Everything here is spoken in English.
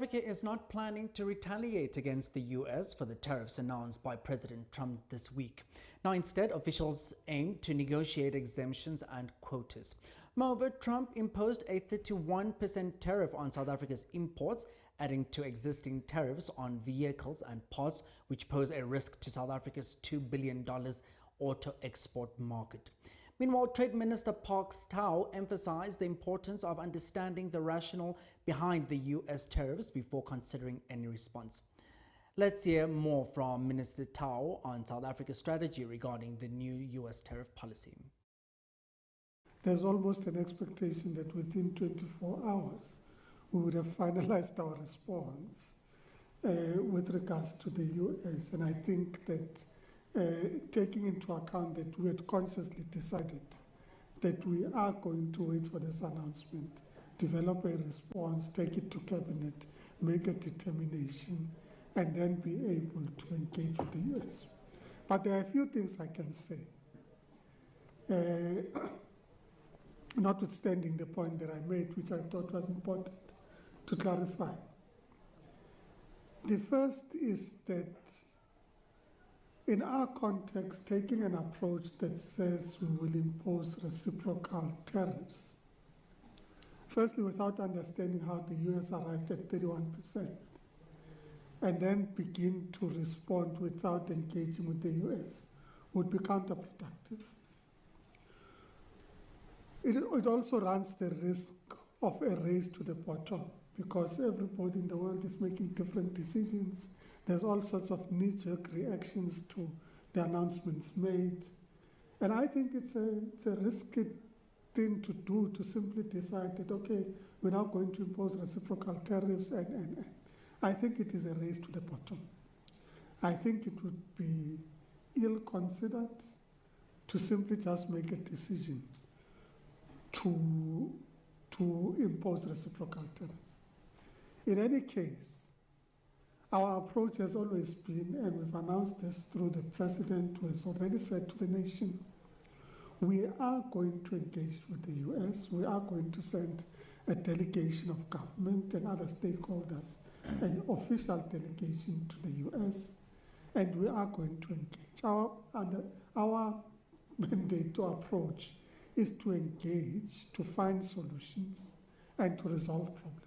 Africa is not planning to retaliate against the US for the tariffs announced by President Trump this week. Now, instead, officials aim to negotiate exemptions and quotas. Moreover, Trump imposed a 31% tariff on South Africa's imports, adding to existing tariffs on vehicles and parts, which pose a risk to South Africa's $2 billion auto export market. Meanwhile, Trade Minister Park Stow emphasized the importance of understanding the rationale behind the US tariffs before considering any response. Let's hear more from Minister Tao on South Africa's strategy regarding the new US tariff policy. There's almost an expectation that within 24 hours we would have finalized our response with regards to the US. And I think that taking into account that we had consciously decided that we are going to wait for this announcement, develop a response, take it to cabinet, make a determination, and then be able to engage with the US. But there are a few things I can say. Notwithstanding the point that I made, which I thought was important to clarify. The first is that in our context, taking an approach that says we will impose reciprocal tariffs, firstly, without understanding how the US arrived at 31%, and then begin to respond without engaging with the US, would be counterproductive. It also runs the risk of a race to the bottom, because everybody in the world is making different decisions. There's all sorts of knee-jerk reactions to the announcements made. And I think it's a risky thing to do, to simply decide that, okay, we're now going to impose reciprocal tariffs, and I think it is a race to the bottom. I think it would be ill-considered to simply just make a decision to impose reciprocal tariffs. In any case, our approach has always been, and we've announced this through the President, who has already said to the nation, we are going to engage with the US, we are going to send a delegation of government and other stakeholders, an official delegation to the US, and we are going to engage. Our mandate to approach is to engage, to find solutions, and to resolve problems.